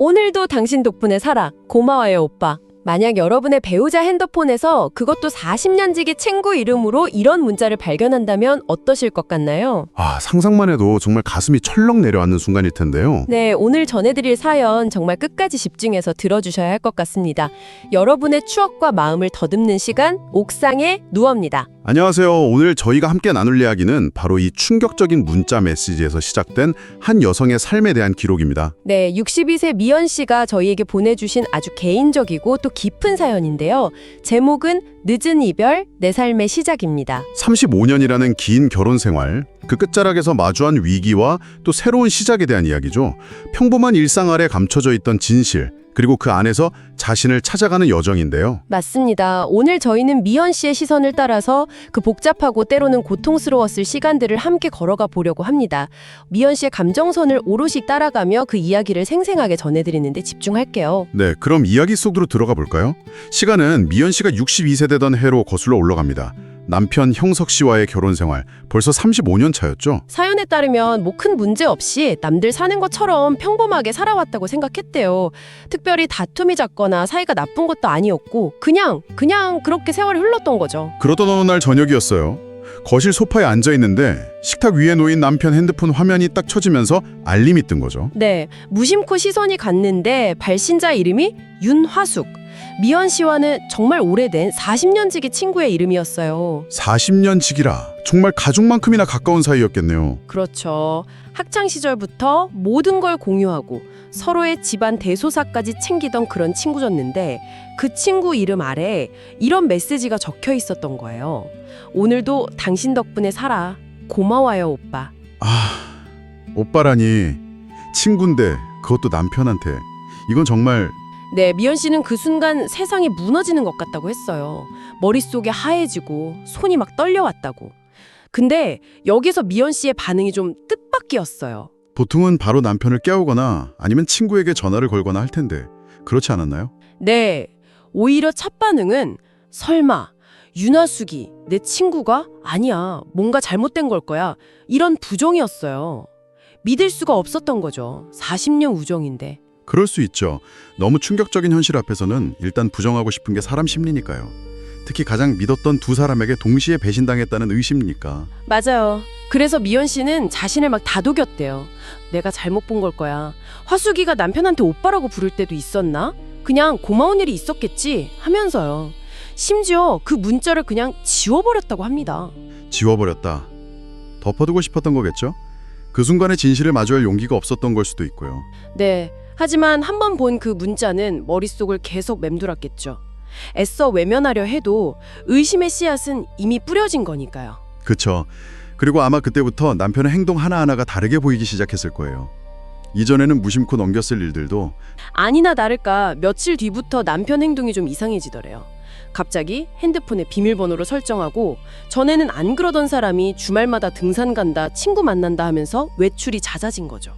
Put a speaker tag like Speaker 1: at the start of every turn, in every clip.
Speaker 1: 오늘도 당신 덕분에 살아. 고마워요, 오빠. 만약 여러분의 배우자 핸드폰에서 그것도 40년 지기 친구 이름으로 이런 문자를 발견한다면 어떠실 것 같나요?
Speaker 2: 상상만 해도 정말 가슴이 철렁 내려앉는 순간일 텐데요.
Speaker 1: 네, 오늘 전해드릴 사연 정말 끝까지 집중해서 들어주셔야 할 것 같습니다. 여러분의 추억과 마음을 더듬는 시간, 옥상에 누워입니다.
Speaker 2: 안녕하세요. 오늘 저희가 함께 나눌 이야기는 바로 이 충격적인 문자 메시지에서 시작된 한 여성의 삶에 대한 기록입니다.
Speaker 1: 네, 62세 미연 씨가 저희에게 보내주신 아주 개인적이고 또 깊은 사연인데요. 제목은 늦은 이별, 내 삶의 시작입니다.
Speaker 2: 35년이라는 긴 결혼 생활, 그 끝자락에서 마주한 위기와 또 새로운 시작에 대한 이야기죠. 평범한 일상 아래 감춰져 있던 진실, 그리고 그 안에서 자신을 찾아가는 여정인데요.
Speaker 1: 맞습니다. 오늘 저희는 미연 씨의 시선을 따라서 그 복잡하고 때로는 고통스러웠을 시간들을 함께 걸어가 보려고 합니다. 미연 씨의 감정선을 오롯이 따라가며 그 이야기를 생생하게 전해드리는데 집중할게요.
Speaker 2: 네, 그럼 이야기 속으로 들어가 볼까요? 시간은 미연 씨가 62세 되던 해로 거슬러 올라갑니다. 남편 형석 씨와의 결혼 생활, 벌써 35년 차였죠.
Speaker 1: 사연에 따르면 뭐 큰 문제 없이 남들 사는 것처럼 평범하게 살아왔다고 생각했대요. 특별히 다툼이 잦거나 사이가 나쁜 것도 아니었고 그냥 그렇게 세월이 흘렀던 거죠.
Speaker 2: 그러던 어느 날 저녁이었어요. 거실 소파에 앉아 있는데 식탁 위에 놓인 남편 핸드폰 화면이 딱 켜지면서 알림이 뜬 거죠.
Speaker 1: 네, 무심코 시선이 갔는데 발신자 이름이 윤화숙. 미연 씨와는 정말 오래된 40년 지기 친구의 이름이었어요.
Speaker 2: 40년 지기라 정말 가족만큼이나 가까운 사이였겠네요.
Speaker 1: 그렇죠. 학창 시절부터 모든 걸 공유하고 서로의 집안 대소사까지 챙기던 그런 친구였는데 그 친구 이름 아래 이런 메시지가 적혀 있었던 거예요. 오늘도 당신 덕분에 살아. 고마워요, 오빠.
Speaker 2: 오빠라니, 친구인데 그것도 남편한테. 이건 정말...
Speaker 1: 네, 미연 씨는 그 순간 세상이 무너지는 것 같다고 했어요. 머릿속이 하얘지고 손이 막 떨려왔다고. 근데 여기서 미연 씨의 반응이 좀 뜻밖이었어요.
Speaker 2: 보통은 바로 남편을 깨우거나 아니면 친구에게 전화를 걸거나 할 텐데 그렇지 않았나요?
Speaker 1: 네, 오히려 첫 반응은 설마 윤아숙이 내 친구가? 아니야, 뭔가 잘못된 걸 거야. 이런 부정이었어요. 믿을 수가 없었던 거죠. 40년 우정인데.
Speaker 2: 그럴 수 있죠. 너무 충격적인 현실 앞에서는 일단 부정하고 싶은 게 사람 심리니까요. 특히 가장 믿었던 두 사람에게 동시에 배신당했다는 의심이니까.
Speaker 1: 맞아요. 그래서 미연 씨는 자신을 막 다독였대요. 내가 잘못 본 걸 거야. 화숙이가 남편한테 오빠라고 부를 때도 있었나? 그냥 고마운 일이 있었겠지 하면서요. 심지어 그 문자를 그냥 지워버렸다고 합니다.
Speaker 2: 지워버렸다. 덮어두고 싶었던 거겠죠? 그 순간의 진실을 마주할 용기가 없었던 걸 수도 있고요.
Speaker 1: 네. 하지만 한 번 본 그 문자는 머릿속을 계속 맴돌았겠죠. 애써 외면하려 해도 의심의 씨앗은 이미 뿌려진 거니까요.
Speaker 2: 그쵸. 그리고 아마 그때부터 남편의 행동 하나하나가 다르게 보이기 시작했을 거예요. 이전에는 무심코 넘겼을 일들도
Speaker 1: 아니나 다를까 며칠 뒤부터 남편 행동이 좀 이상해지더래요. 갑자기 핸드폰에 비밀번호를 설정하고 전에는 안 그러던 사람이 주말마다 등산 간다, 친구 만난다 하면서 외출이 잦아진 거죠.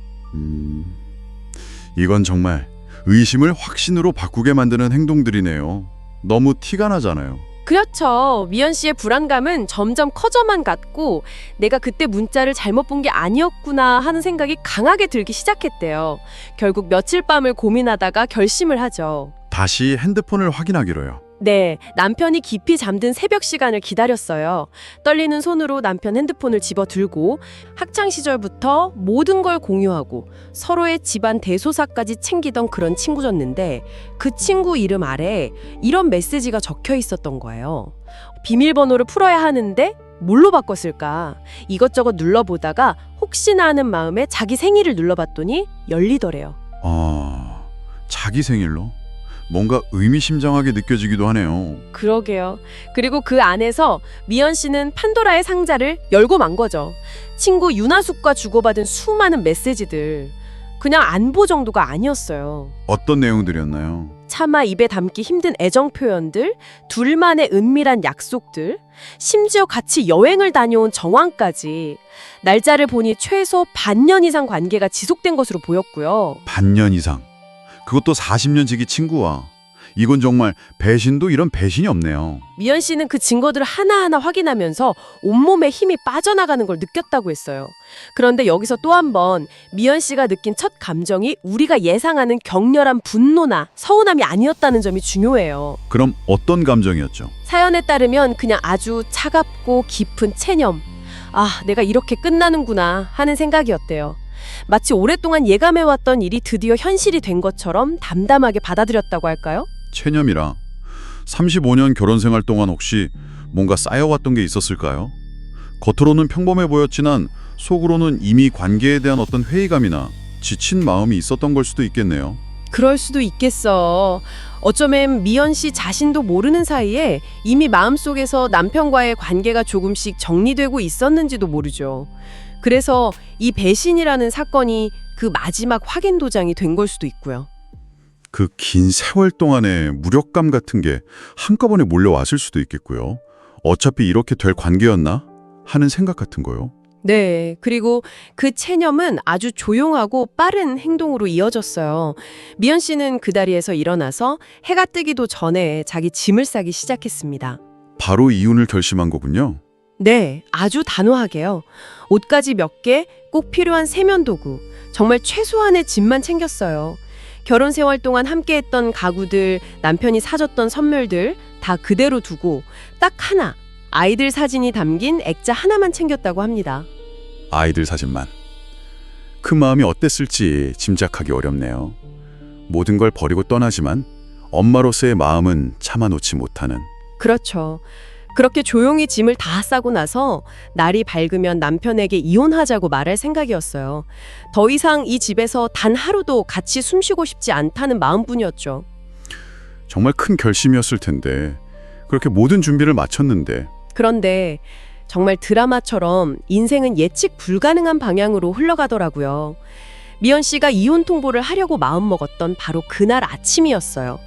Speaker 2: 이건 정말 의심을 확신으로 바꾸게 만드는 행동들이네요. 너무 티가 나잖아요.
Speaker 1: 그렇죠. 미연 씨의 불안감은 점점 커져만 갔고 내가 그때 문자를 잘못 본 게 아니었구나 하는 생각이 강하게 들기 시작했대요. 결국 며칠 밤을 고민하다가 결심을 하죠.
Speaker 2: 다시 핸드폰을 확인하기로요.
Speaker 1: 네, 남편이 깊이 잠든 새벽 시간을 기다렸어요. 떨리는 손으로 남편 핸드폰을 집어들고 학창 시절부터 모든 걸 공유하고 서로의 집안 대소사까지 챙기던 그런 친구였는데 그 친구 이름 아래 이런 메시지가 적혀 있었던 거예요. 비밀번호를 풀어야 하는데 뭘로 바꿨을까? 이것저것 눌러보다가 혹시나 하는 마음에 자기 생일을 눌러봤더니 열리더래요.
Speaker 2: 자기 생일로? 뭔가 의미심장하게 느껴지기도 하네요.
Speaker 1: 그러게요. 그리고 그 안에서 미연 씨는 판도라의 상자를 열고 만 거죠. 친구 윤아숙과 주고받은 수많은 메시지들. 그냥 안보 정도가 아니었어요.
Speaker 2: 어떤 내용들이었나요?
Speaker 1: 차마 입에 담기 힘든 애정 표현들, 둘만의 은밀한 약속들, 심지어 같이 여행을 다녀온 정황까지. 날짜를 보니 최소 반년 이상 관계가 지속된 것으로 보였고요.
Speaker 2: 반년 이상. 그것도 40년 지기 친구와. 이건 정말 배신도 이런 배신이 없네요.
Speaker 1: 미연 씨는 그 증거들을 하나하나 확인하면서 온몸에 힘이 빠져나가는 걸 느꼈다고 했어요. 그런데 여기서 또 한 번 미연 씨가 느낀 첫 감정이 우리가 예상하는 격렬한 분노나 서운함이 아니었다는 점이 중요해요.
Speaker 2: 그럼 어떤 감정이었죠?
Speaker 1: 사연에 따르면 그냥 아주 차갑고 깊은 체념. 아, 내가 이렇게 끝나는구나 하는 생각이었대요. 마치 오랫동안 예감해왔던 일이 드디어 현실이 된 것처럼 담담하게 받아들였다고 할까요?
Speaker 2: 체념이라 35년 결혼 생활 동안 혹시 뭔가 쌓여왔던 게 있었을까요? 겉으로는 평범해 보였지만 속으로는 이미 관계에 대한 어떤 회의감이나 지친 마음이 있었던 걸 수도 있겠네요.
Speaker 1: 그럴 수도 있겠어. 어쩌면 미연 씨 자신도 모르는 사이에 이미 마음속에서 남편과의 관계가 조금씩 정리되고 있었는지도 모르죠. 그래서 이 배신이라는 사건이 그 마지막 확인 도장이 된 걸 수도 있고요.
Speaker 2: 그 긴 세월 동안의 무력감 같은 게 한꺼번에 몰려왔을 수도 있겠고요. 어차피 이렇게 될 관계였나 하는 생각 같은 거요.
Speaker 1: 네, 그리고 그 체념은 아주 조용하고 빠른 행동으로 이어졌어요. 미연 씨는 그 자리에서 일어나서 해가 뜨기도 전에 자기 짐을 싸기 시작했습니다.
Speaker 2: 바로 이혼을 결심한 거군요.
Speaker 1: 네, 아주 단호하게요. 옷가지 몇 개, 꼭 필요한 세면 도구, 정말 최소한의 짐만 챙겼어요. 결혼 생활 동안 함께했던 가구들, 남편이 사줬던 선물들 다 그대로 두고 딱 하나, 아이들 사진이 담긴 액자 하나만 챙겼다고 합니다.
Speaker 2: 아이들 사진만. 그 마음이 어땠을지 짐작하기 어렵네요. 모든 걸 버리고 떠나지만 엄마로서의 마음은 참아놓지 못하는.
Speaker 1: 그렇죠. 그렇게 조용히 짐을 다 싸고 나서 날이 밝으면 남편에게 이혼하자고 말할 생각이었어요. 더 이상 이 집에서 단 하루도 같이 숨쉬고 싶지 않다는 마음뿐이었죠.
Speaker 2: 정말 큰 결심이었을 텐데 그렇게 모든 준비를 마쳤는데
Speaker 1: 그런데 정말 드라마처럼 인생은 예측 불가능한 방향으로 흘러가더라고요. 미연 씨가 이혼 통보를 하려고 마음먹었던 바로 그날 아침이었어요.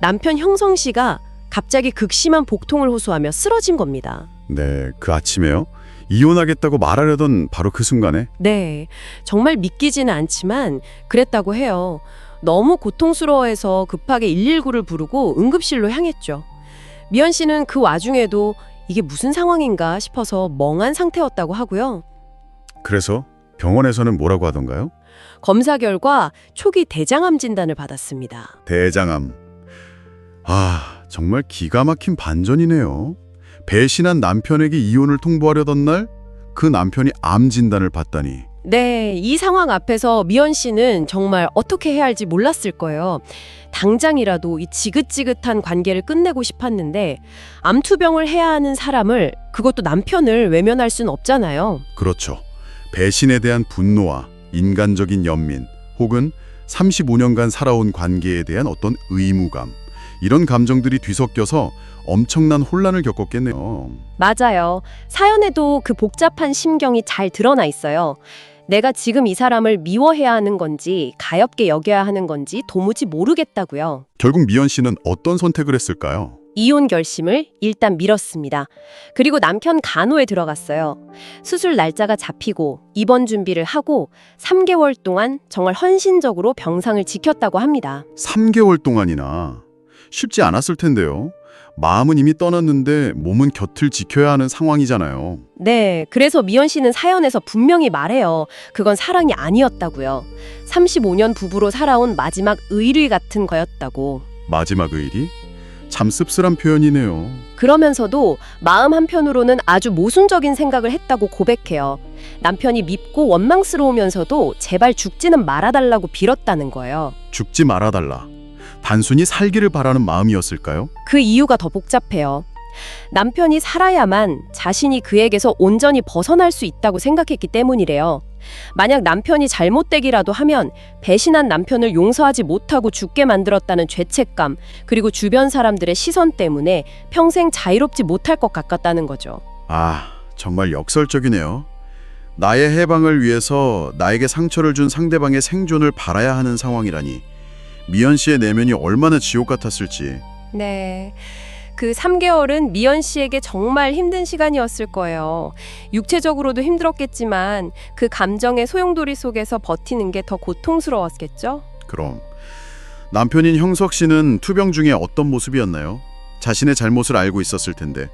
Speaker 1: 남편 형성 씨가 갑자기 극심한 복통을 호소하며 쓰러진 겁니다.
Speaker 2: 네, 그 아침에요? 이혼하겠다고 말하려던 바로 그 순간에?
Speaker 1: 네, 정말 믿기지는 않지만 그랬다고 해요. 너무 고통스러워해서 급하게 119를 부르고 응급실로 향했죠. 미연 씨는 그 와중에도 이게 무슨 상황인가 싶어서 멍한 상태였다고 하고요.
Speaker 2: 그래서 병원에서는 뭐라고 하던가요?
Speaker 1: 검사 결과 초기 대장암 진단을 받았습니다.
Speaker 2: 대장암. 아, 정말 기가 막힌 반전이네요. 배신한 남편에게 이혼을 통보하려던 날 그 남편이 암 진단을 받다니.
Speaker 1: 네, 이 상황 앞에서 미연 씨는 정말 어떻게 해야 할지 몰랐을 거예요. 당장이라도 이 지긋지긋한 관계를 끝내고 싶었는데 암투병을 해야 하는 사람을, 그것도 남편을 외면할 수는 없잖아요.
Speaker 2: 그렇죠. 배신에 대한 분노와 인간적인 연민 혹은 35년간 살아온 관계에 대한 어떤 의무감, 이런 감정들이 뒤섞여서 엄청난 혼란을 겪었겠네요.
Speaker 1: 맞아요. 사연에도 그 복잡한 심경이 잘 드러나 있어요. 내가 지금 이 사람을 미워해야 하는 건지 가엽게 여겨야 하는 건지 도무지 모르겠다고요.
Speaker 2: 결국 미연 씨는 어떤 선택을 했을까요?
Speaker 1: 이혼 결심을 일단 미뤘습니다. 그리고 남편 간호에 들어갔어요. 수술 날짜가 잡히고 입원 준비를 하고 3개월 동안 정말 헌신적으로 병상을 지켰다고 합니다.
Speaker 2: 3개월 동안이나 쉽지 않았을 텐데요. 마음은 이미 떠났는데 몸은 곁을 지켜야 하는 상황이잖아요.
Speaker 1: 네, 그래서 미연 씨는 사연에서 분명히 말해요. 그건 사랑이 아니었다고요. 35년 부부로 살아온 마지막 의리 같은 거였다고.
Speaker 2: 마지막 의리? 참 씁쓸한 표현이네요.
Speaker 1: 그러면서도 마음 한편으로는 아주 모순적인 생각을 했다고 고백해요. 남편이 밉고 원망스러우면서도 제발 죽지는 말아달라고 빌었다는 거예요.
Speaker 2: 죽지 말아달라. 단순히 살기를 바라는 마음이었을까요?
Speaker 1: 그 이유가 더 복잡해요. 남편이 살아야만 자신이 그에게서 온전히 벗어날 수 있다고 생각했기 때문이래요. 만약 남편이 잘못되기라도 하면 배신한 남편을 용서하지 못하고 죽게 만들었다는 죄책감, 그리고 주변 사람들의 시선 때문에 평생 자유롭지 못할 것 같았다는 거죠.
Speaker 2: 아, 정말 역설적이네요. 나의 해방을 위해서 나에게 상처를 준 상대방의 생존을 바라야 하는 상황이라니. 미연 씨의 내면이 얼마나 지옥 같았을지.
Speaker 1: 네. 그 3개월은 미연 씨에게 정말 힘든 시간이었을 거예요. 육체적으로도 힘들었겠지만 그 감정의 소용돌이 속에서 버티는 게 더 고통스러웠겠죠?
Speaker 2: 그럼 남편인 형석 씨는 투병 중에 어떤 모습이었나요? 자신의 잘못을 알고 있었을 텐데.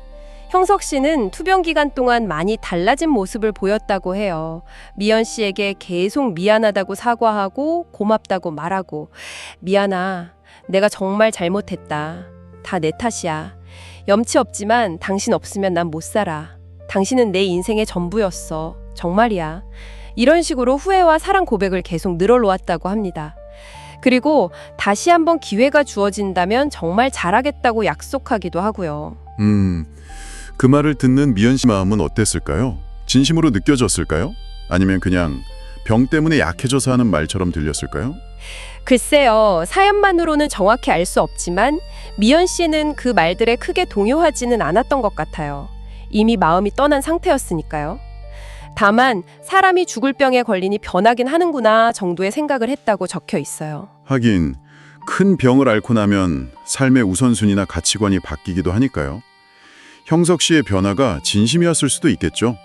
Speaker 1: 형석 씨는 투병 기간 동안 많이 달라진 모습을 보였다고 해요. 미연 씨에게 계속 미안하다고 사과하고 고맙다고 말하고 미안하. 내가 정말 잘못했다. 다 내 탓이야. 염치 없지만 당신 없으면 난 못 살아. 당신은 내 인생의 전부였어. 정말이야. 이런 식으로 후회와 사랑 고백을 계속 늘어놓았다고 합니다. 그리고 다시 한번 기회가 주어진다면 정말 잘하겠다고 약속하기도 하고요.
Speaker 3: 그 말을 듣는 미연 씨 마음은 어땠을까요? 진심으로 느껴졌을까요? 아니면 그냥 병 때문에 약해져서 하는 말처럼 들렸을까요?
Speaker 1: 글쎄요, 사연만으로는 정확히 알 수 없지만 미연 씨는 그 말들에 크게 동요하지는 않았던 것 같아요. 이미 마음이 떠난 상태였으니까요. 다만 사람이 죽을 병에 걸리니 변하긴 하는구나 정도의 생각을 했다고 적혀 있어요.
Speaker 3: 하긴 큰 병을 앓고 나면 삶의 우선순위나 가치관이 바뀌기도 하니까요. 형석 씨의 변화가 진심이었을 수도 있겠죠.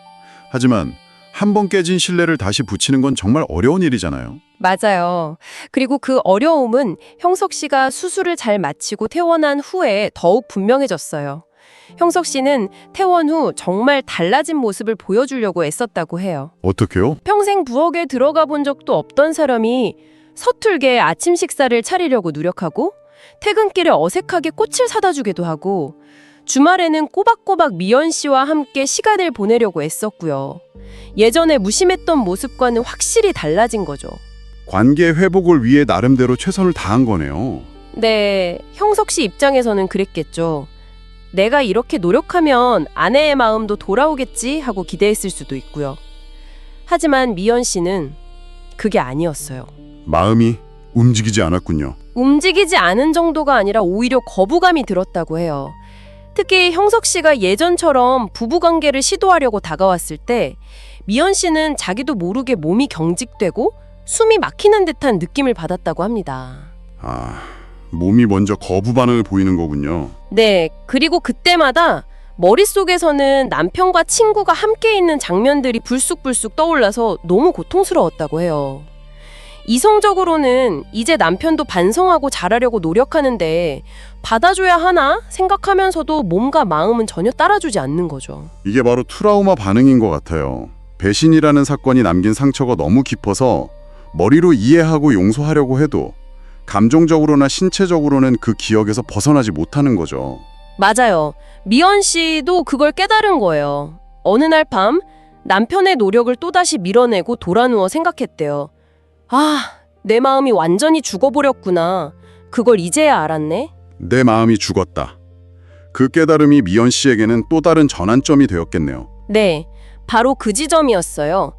Speaker 3: 하지만 한 번 깨진 신뢰를 다시 붙이는 건 정말 어려운 일이잖아요.
Speaker 1: 맞아요. 그리고 그 어려움은 형석 씨가 수술을 잘 마치고 퇴원한 후에 더욱 분명해졌어요. 형석 씨는 퇴원 후 정말 달라진 모습을 보여주려고 애썼다고 해요.
Speaker 3: 어떻게요?
Speaker 1: 평생 부엌에 들어가 본 적도 없던 사람이 서툴게 아침 식사를 차리려고 노력하고 퇴근길에 어색하게 꽃을 사다 주기도 하고 주말에는 꼬박꼬박 미연 씨와 함께 시간을 보내려고 애썼고요. 예전에 무심했던 모습과는 확실히 달라진 거죠.
Speaker 2: 관계 회복을 위해 나름대로 최선을 다한 거네요.
Speaker 1: 네, 형석 씨 입장에서는 그랬겠죠. 내가 이렇게 노력하면 아내의 마음도 돌아오겠지 하고 기대했을 수도 있고요. 하지만 미연 씨는 그게 아니었어요.
Speaker 2: 마음이 움직이지 않았군요.
Speaker 1: 움직이지 않은 정도가 아니라 오히려 거부감이 들었다고 해요. 특히 형석 씨가 예전처럼 부부관계를 시도하려고 다가왔을 때 미연 씨는 자기도 모르게 몸이 경직되고 숨이 막히는 듯한 느낌을 받았다고 합니다.
Speaker 2: 몸이 먼저 거부 반응을 보이는 거군요.
Speaker 1: 네, 그리고 그때마다 머릿속에서는 남편과 친구가 함께 있는 장면들이 불쑥불쑥 떠올라서 너무 고통스러웠다고 해요. 이성적으로는 이제 남편도 반성하고 잘하려고 노력하는데 받아줘야 하나 생각하면서도 몸과 마음은 전혀 따라주지 않는 거죠.
Speaker 2: 이게 바로 트라우마 반응인 것 같아요. 배신이라는 사건이 남긴 상처가 너무 깊어서 머리로 이해하고 용서하려고 해도 감정적으로나 신체적으로는 그 기억에서 벗어나지 못하는 거죠.
Speaker 1: 맞아요. 미연 씨도 그걸 깨달은 거예요. 어느 날 밤 남편의 노력을 또다시 밀어내고 돌아누워 생각했대요. 내 마음이 완전히 죽어버렸구나. 그걸 이제야 알았네.
Speaker 2: 내 마음이 죽었다. 그 깨달음이 미연 씨에게는 또 다른 전환점이 되었겠네요.
Speaker 1: 네, 바로 그 지점이었어요.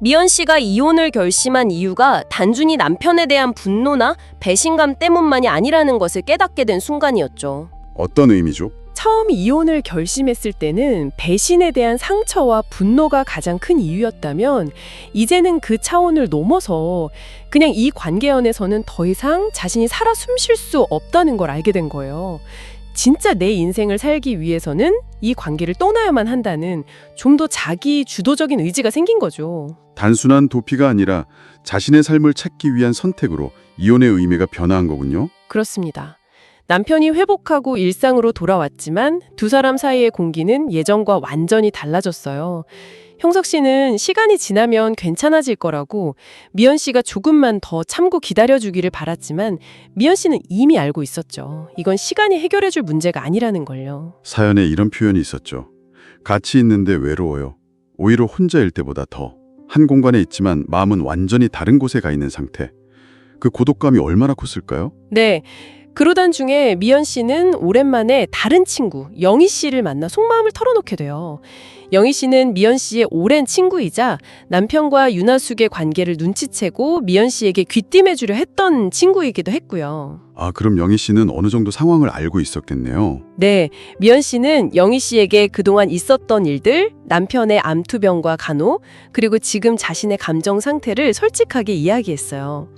Speaker 1: 미연 씨가 이혼을 결심한 이유가 단순히 남편에 대한 분노나 배신감 때문만이 아니라는 것을 깨닫게 된 순간이었죠.
Speaker 2: 어떤 의미죠?
Speaker 4: 처음 이혼을 결심했을 때는 배신에 대한 상처와 분노가 가장 큰 이유였다면 이제는 그 차원을 넘어서 그냥 이 관계 안에서는 더 이상 자신이 살아 숨쉴 수 없다는 걸 알게 된 거예요. 진짜 내 인생을 살기 위해서는 이 관계를 떠나야만 한다는 좀 더 자기 주도적인 의지가 생긴 거죠.
Speaker 2: 단순한 도피가 아니라 자신의 삶을 찾기 위한 선택으로 이혼의 의미가 변화한 거군요.
Speaker 4: 그렇습니다. 남편이 회복하고 일상으로 돌아왔지만 두 사람 사이의 공기는 예전과 완전히 달라졌어요. 형석 씨는 시간이 지나면 괜찮아질 거라고 미연 씨가 조금만 더 참고 기다려주기를 바랐지만 미연 씨는 이미 알고 있었죠. 이건 시간이 해결해줄 문제가 아니라는 걸요.
Speaker 2: 사연에 이런 표현이 있었죠. 같이 있는데 외로워요. 오히려 혼자일 때보다 더. 한 공간에 있지만 마음은 완전히 다른 곳에 가 있는 상태. 그 고독감이 얼마나 컸을까요?
Speaker 4: 네. 그러던 중에 미연 씨는 오랜만에 다른 친구 영희 씨를 만나 속마음을 털어놓게 돼요. 영희 씨는 미연 씨의 오랜 친구이자 남편과 윤하숙의 관계를 눈치채고 미연 씨에게 귀띔해주려 했던 친구이기도 했고요.
Speaker 2: 그럼 영희 씨는 어느 정도 상황을 알고 있었겠네요.
Speaker 4: 네, 미연 씨는 영희 씨에게 그동안 있었던 일들, 남편의 암투병과 간호, 그리고 지금 자신의 감정 상태를 솔직하게 이야기했어요.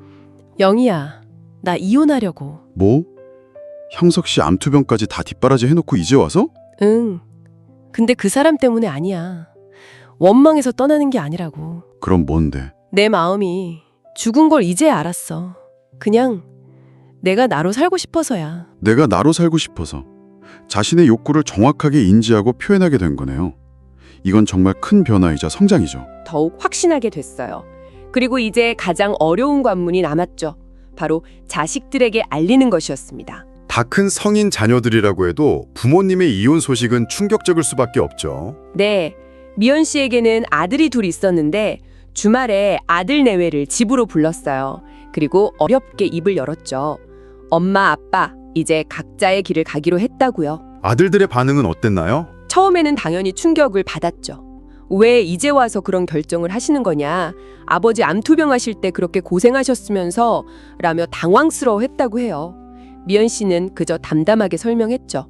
Speaker 4: 영희야, 나 이혼하려고.
Speaker 2: 뭐? 형석 씨 암투병까지 다 뒷바라지 해놓고 이제 와서?
Speaker 4: 응. 근데 그 사람 때문에 아니야. 원망해서 떠나는 게 아니라고.
Speaker 2: 그럼 뭔데?
Speaker 4: 내 마음이 죽은 걸 이제 알았어. 그냥 내가 나로 살고 싶어서야.
Speaker 3: 내가 나로 살고 싶어서 자신의 욕구를 정확하게 인지하고 표현하게 된 거네요. 이건 정말 큰 변화이자 성장이죠.
Speaker 1: 더욱 확신하게 됐어요. 그리고 이제 가장 어려운 관문이 남았죠. 바로 자식들에게 알리는 것이었습니다.
Speaker 2: 다 큰 성인 자녀들이라고 해도 부모님의 이혼 소식은 충격적일 수밖에 없죠.
Speaker 1: 네, 미연 씨에게는 아들이 둘 있었는데 주말에 아들 내외를 집으로 불렀어요. 그리고 어렵게 입을 열었죠. 엄마, 아빠, 이제 각자의 길을 가기로 했다고요.
Speaker 2: 아들들의 반응은 어땠나요?
Speaker 1: 처음에는 당연히 충격을 받았죠. 왜 이제 와서 그런 결정을 하시는 거냐? 아버지 암투병 하실 때 그렇게 고생하셨으면서 라며 당황스러워했다고 해요. 미연 씨는 그저 담담하게 설명했죠.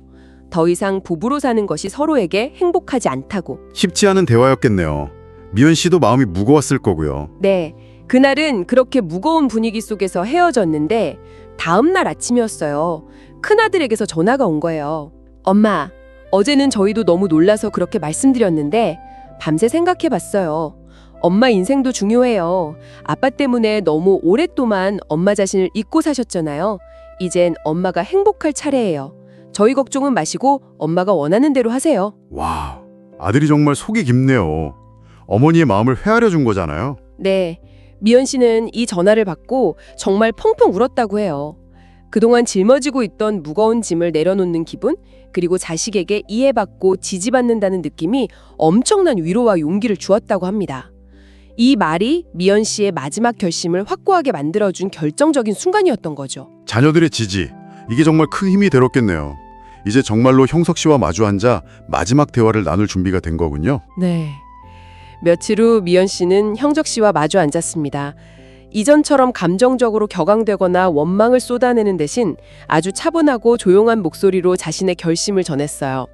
Speaker 1: 더 이상 부부로 사는 것이 서로에게 행복하지 않다고.
Speaker 2: 쉽지 않은 대화였겠네요. 미연 씨도 마음이 무거웠을 거고요.
Speaker 1: 네, 그날은 그렇게 무거운 분위기 속에서 헤어졌는데 다음 날 아침이었어요. 큰아들에게서 전화가 온 거예요. 엄마, 어제는 저희도 너무 놀라서 그렇게 말씀드렸는데 밤새 생각해봤어요. 엄마 인생도 중요해요. 아빠 때문에 너무 오랫동안 엄마 자신을 잊고 사셨잖아요. 이젠 엄마가 행복할 차례예요. 저희 걱정은 마시고 엄마가 원하는 대로 하세요.
Speaker 2: 와, 아들이 정말 속이 깊네요. 어머니의 마음을 헤아려 준 거잖아요.
Speaker 1: 네, 미연 씨는 이 전화를 받고 정말 펑펑 울었다고 해요. 그동안 짊어지고 있던 무거운 짐을 내려놓는 기분, 그리고 자식에게 이해받고 지지받는다는 느낌이 엄청난 위로와 용기를 주었다고 합니다. 이 말이 미연 씨의 마지막 결심을 확고하게 만들어준 결정적인 순간이었던 거죠.
Speaker 2: 자녀들의 지지, 이게 정말 큰 힘이 되었겠네요. 이제 정말로 형석 씨와 마주 앉아 마지막 대화를 나눌 준비가 된 거군요.
Speaker 1: 네. 며칠 후 미연 씨는 형적 씨와 마주 앉았습니다. 이전처럼 감정적으로 격앙되거나 원망을 쏟아내는 대신 아주 차분하고 조용한 목소리로 자신의 결심을 전했어요.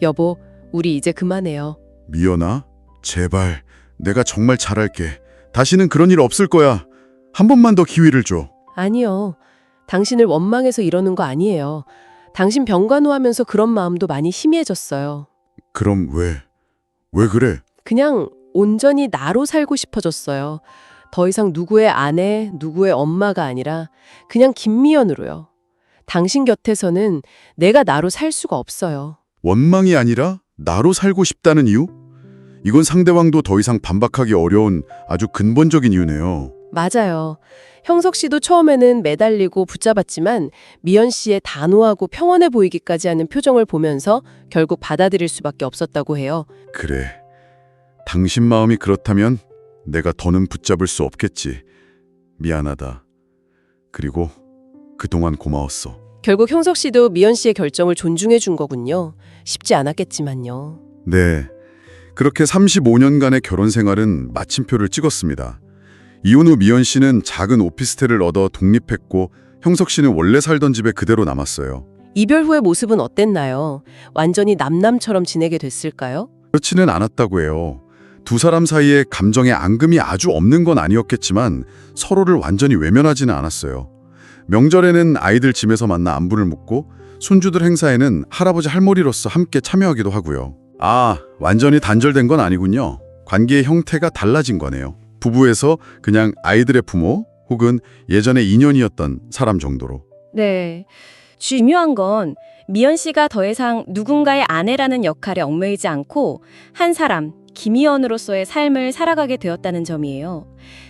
Speaker 1: 여보, 우리 이제 그만해요.
Speaker 3: 미연아, 제발 내가 정말 잘할게. 다시는 그런 일 없을 거야. 한 번만 더 기회를 줘.
Speaker 1: 아니요. 당신을 원망해서 이러는 거 아니에요. 당신 병간호하면서 그런 마음도 많이 희미해졌어요.
Speaker 3: 그럼 왜 그래?
Speaker 1: 그냥 온전히 나로 살고 싶어졌어요. 더 이상 누구의 아내, 누구의 엄마가 아니라 그냥 김미연으로요. 당신 곁에서는 내가 나로 살 수가 없어요.
Speaker 3: 원망이 아니라 나로 살고 싶다는 이유? 이건 상대방도 더 이상 반박하기 어려운 아주 근본적인 이유네요.
Speaker 1: 맞아요. 형석 씨도 처음에는 매달리고 붙잡았지만 미연 씨의 단호하고 평온해 보이기까지 하는 표정을 보면서 결국 받아들일 수밖에 없었다고 해요.
Speaker 3: 그래, 당신 마음이 그렇다면 내가 더는 붙잡을 수 없겠지. 미안하다. 그리고 그동안 고마웠어.
Speaker 1: 결국 형석 씨도 미연 씨의 결정을 존중해 준 거군요. 쉽지 않았겠지만요.
Speaker 3: 네, 그렇게 35년간의 결혼 생활은 마침표를 찍었습니다. 이혼 후 미연 씨는 작은 오피스텔을 얻어 독립했고 형석 씨는 원래 살던 집에 그대로 남았어요.
Speaker 1: 이별 후의 모습은 어땠나요? 완전히 남남처럼 지내게 됐을까요?
Speaker 3: 그렇지는 않았다고 해요. 두 사람 사이에 감정의 앙금이 아주 없는 건 아니었겠지만 서로를 완전히 외면하지는 않았어요. 명절에는 아이들 집에서 만나 안부를 묻고 손주들 행사에는 할아버지 할머니로서 함께 참여하기도 하고요. 아, 완전히 단절된 건 아니군요. 관계의 형태가 달라진 거네요. 부부에서 그냥 아이들의 부모 혹은 예전에 인연이었던 사람 정도로.
Speaker 5: 네. 중요한 건 미연 씨가 더 이상 누군가의 아내라는 역할에 얽매이지 않고 한 사람, 김희연으로서의 삶을 살아가게 되었다는 점이에요.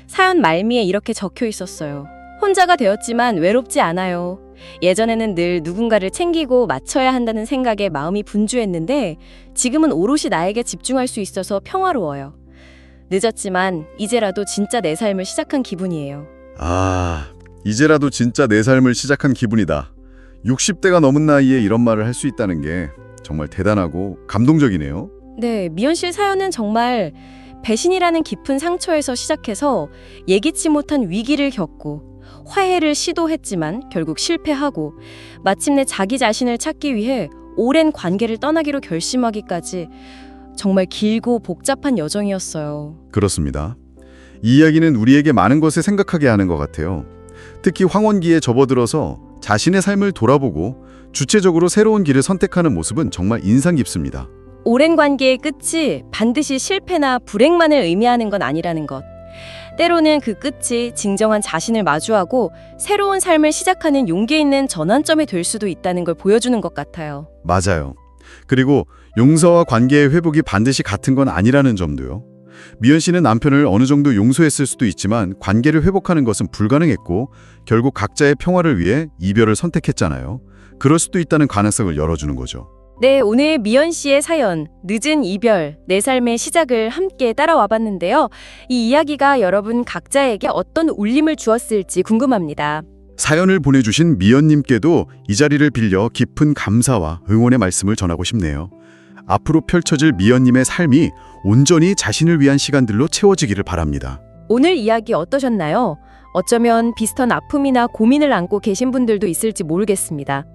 Speaker 5: 사연 말미에 이렇게 적혀 있었어요. 혼자가 되었지만 외롭지 않아요. 예전에는 늘 누군가를 챙기고 맞춰야 한다는 생각에 마음이 분주했는데 지금은 오롯이 나에게 집중할 수 있어서 평화로워요. 늦었지만 이제라도 진짜 내 삶을 시작한 기분이에요.
Speaker 3: 아, 이제라도 진짜 내 삶을 시작한 기분이다. 60대가 넘은 나이에 이런 말을 할 수 있다는 게 정말 대단하고 감동적이네요.
Speaker 5: 네, 미연 씨 사연은 정말 배신이라는 깊은 상처에서 시작해서 예기치 못한 위기를 겪고 화해를 시도했지만 결국 실패하고 마침내 자기 자신을 찾기 위해 오랜 관계를 떠나기로 결심하기까지 정말 길고 복잡한 여정이었어요.
Speaker 3: 그렇습니다. 이 이야기는 우리에게 많은 것을 생각하게 하는 것 같아요. 특히 황혼기에 접어들어서 자신의 삶을 돌아보고 주체적으로 새로운 길을 선택하는 모습은 정말 인상 깊습니다.
Speaker 5: 오랜 관계의 끝이 반드시 실패나 불행만을 의미하는 건 아니라는 것. 때로는 그 끝이 진정한 자신을 마주하고 새로운 삶을 시작하는 용기 있는 전환점이 될 수도 있다는 걸 보여주는 것 같아요.
Speaker 3: 맞아요. 그리고 용서와 관계의 회복이 반드시 같은 건 아니라는 점도요. 미연 씨는 남편을 어느 정도 용서했을 수도 있지만 관계를 회복하는 것은 불가능했고 결국 각자의 평화를 위해 이별을 선택했잖아요. 그럴 수도 있다는 가능성을 열어주는 거죠.
Speaker 5: 네, 오늘 미연 씨의 사연, 늦은 이별, 내 삶의 시작을 함께 따라와 봤는데요. 이 이야기가 여러분 각자에게 어떤 울림을 주었을지 궁금합니다.
Speaker 3: 사연을 보내주신 미연님께도 이 자리를 빌려 깊은 감사와 응원의 말씀을 전하고 싶네요. 앞으로 펼쳐질 미연님의 삶이 온전히 자신을 위한 시간들로 채워지기를 바랍니다.
Speaker 5: 오늘 이야기 어떠셨나요? 어쩌면 비슷한 아픔이나 고민을 안고 계신 분들도 있을지 모르겠습니다.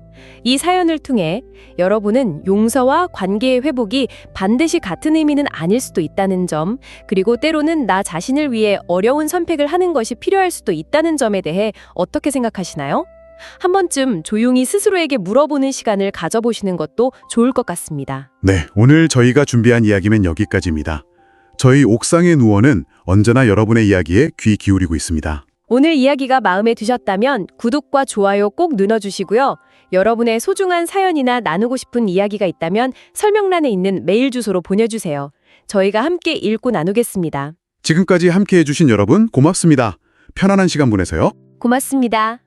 Speaker 5: 이 사연을 통해 여러분은 용서와 관계의 회복이 반드시 같은 의미는 아닐 수도 있다는 점, 그리고 때로는 나 자신을 위해 어려운 선택을 하는 것이 필요할 수도 있다는 점에 대해 어떻게 생각하시나요? 한 번쯤 조용히 스스로에게 물어보는 시간을 가져보시는 것도 좋을 것 같습니다.
Speaker 3: 네, 오늘 저희가 준비한 이야기는 여기까지입니다. 저희 옥상의 누워는 언제나 여러분의 이야기에 귀 기울이고 있습니다.
Speaker 5: 오늘 이야기가 마음에 드셨다면 구독과 좋아요 꼭 눌러주시고요. 여러분의 소중한 사연이나 나누고 싶은 이야기가 있다면 설명란에 있는 메일 주소로 보내주세요. 저희가 함께 읽고 나누겠습니다.
Speaker 3: 지금까지 함께해 주신 여러분 고맙습니다. 편안한 시간 보내세요.
Speaker 5: 고맙습니다.